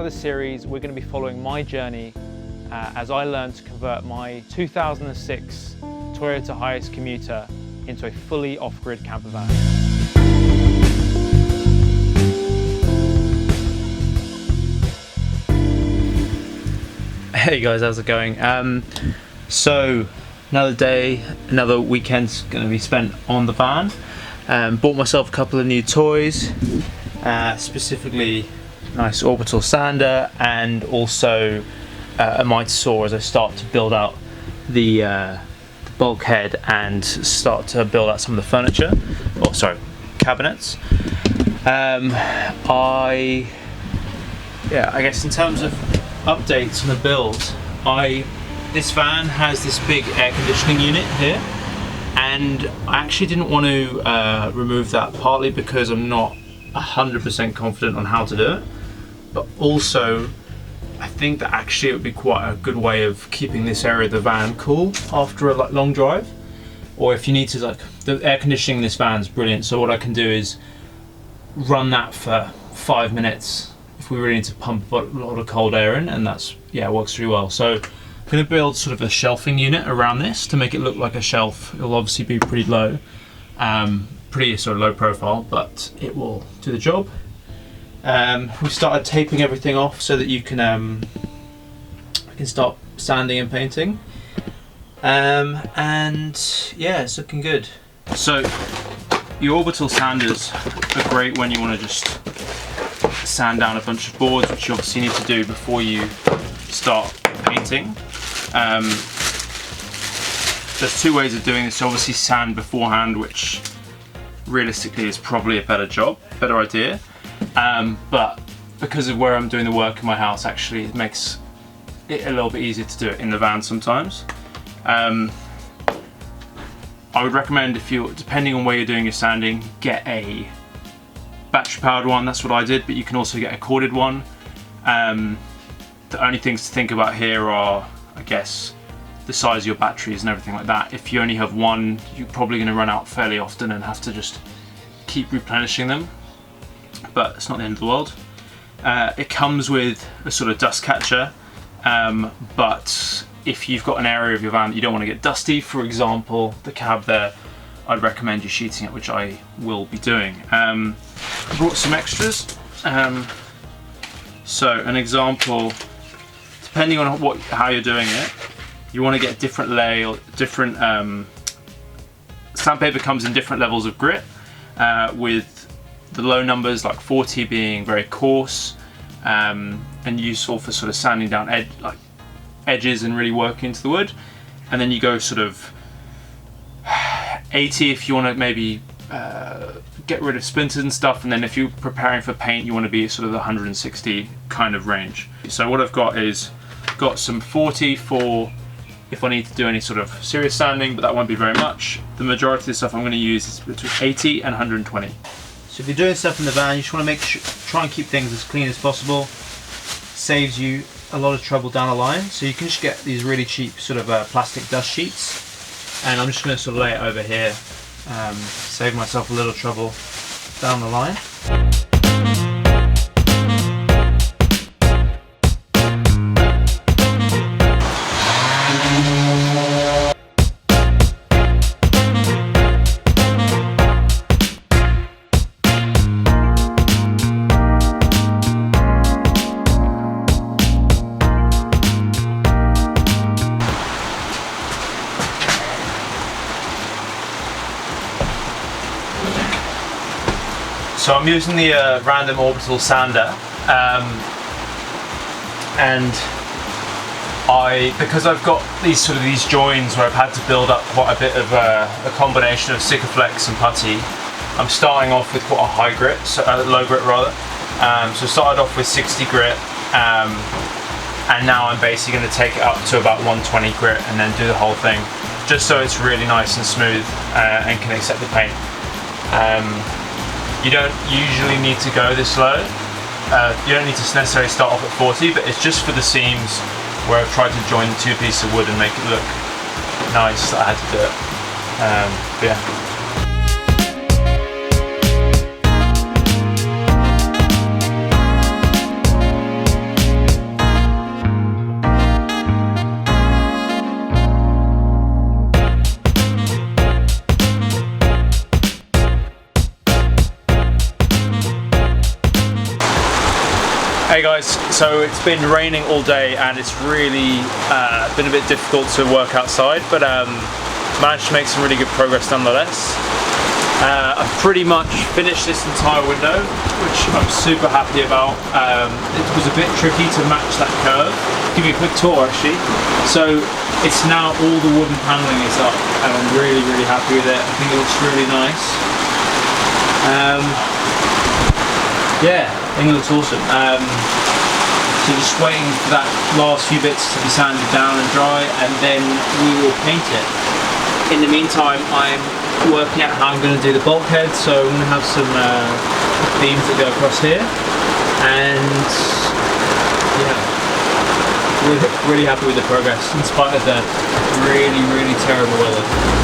of the series, we're going to be following my journey as I learned to convert my 2006 Toyota Hiace Commuter into a fully off-grid camper van. Hey guys, how's it going? So another day, another weekend's going to be spent on the van. Bought myself a couple of new toys, specifically nice Orbital Sander and also a mitre saw as I start to build out the bulkhead and start to build out some of the furniture, cabinets. I guess in terms of updates on the build, this van has this big air conditioning unit here, and I actually didn't want to remove that, partly because I'm not 100% confident on how to do it, but also I think that actually it would be quite a good way of keeping this area of the van cool after a long drive. Or if you need to, the air conditioning in this van is brilliant, so what I can do is run that for 5 minutes if we really need to pump a lot of cold air in, and it works really well. So I'm going to build sort of a shelving unit around this to make it look like a shelf. It'll obviously be pretty low, pretty sort of low profile, but it will do the job. We started taping everything off so that you can start sanding and painting, and yeah, it's looking good. So your Orbital Sanders are great when you want to just sand down a bunch of boards, which you obviously need to do before you start painting. There's two ways of doing this. Obviously sand beforehand, which realistically is probably a better idea. But because of where I'm doing the work in my house, actually it makes it a little bit easier to do it in the van sometimes. I would recommend, depending on where you're doing your sanding, get a battery powered one. That's what I did, but you can also get a corded one. The only things to think about here are, I guess, the size of your batteries and everything like that. If you only have one, you're probably going to run out fairly often and have to just keep replenishing them, but it's not the end of the world. It comes with a sort of dust catcher, but if you've got an area of your van that you don't want to get dusty, for example the cab there, I'd recommend you sheeting it, which I will be doing. I brought some extras. So an example, depending on how you're doing it, you want to get different sandpaper comes in different levels of grit, with the low numbers like 40 being very coarse and useful for sort of sanding down edges and really working into the wood, and then you go sort of 80 if you want to maybe get rid of splinters and stuff, and then if you're preparing for paint you want to be sort of the 160 kind of range. So what I've got is some 40 for if I need to do any sort of serious sanding, but that won't be very much. The majority of the stuff I'm going to use is between 80 and 120. So if you're doing stuff in the van, you just want to try and keep things as clean as possible. Saves you a lot of trouble down the line. So you can just get these really cheap sort of plastic dust sheets, and I'm just going to sort of lay it over here, save myself a little trouble down the line. So I'm using the random Orbital Sander, and because I've got these joins where I've had to build up quite a bit of a combination of Sikaflex and putty, I'm starting off with quite a high grit, low grit rather. So I started off with 60 grit, and now I'm basically going to take it up to about 120 grit and then do the whole thing, just so it's really nice and smooth and can accept the paint. You don't usually need to go this low. You don't need to necessarily start off at 40, but it's just for the seams where I've tried to join the two pieces of wood and make it look nice that I had to do it. But yeah. Hey guys, so it's been raining all day and it's really been a bit difficult to work outside, but managed to make some really good progress nonetheless. I've pretty much finished this entire window, which I'm super happy about. It was a bit tricky to match that curve. I'll give you a quick tour actually. So it's now all the wooden panelling is up and I'm really happy with it. I think it looks really nice. Yeah, I think it looks awesome. So just waiting for that last few bits to be sanded down and dry, and then we will paint it. In the meantime, I'm working out how I'm going to do the bulkhead, so I'm going to have some beams that go across here, and yeah, really happy with the progress in spite of the really terrible weather.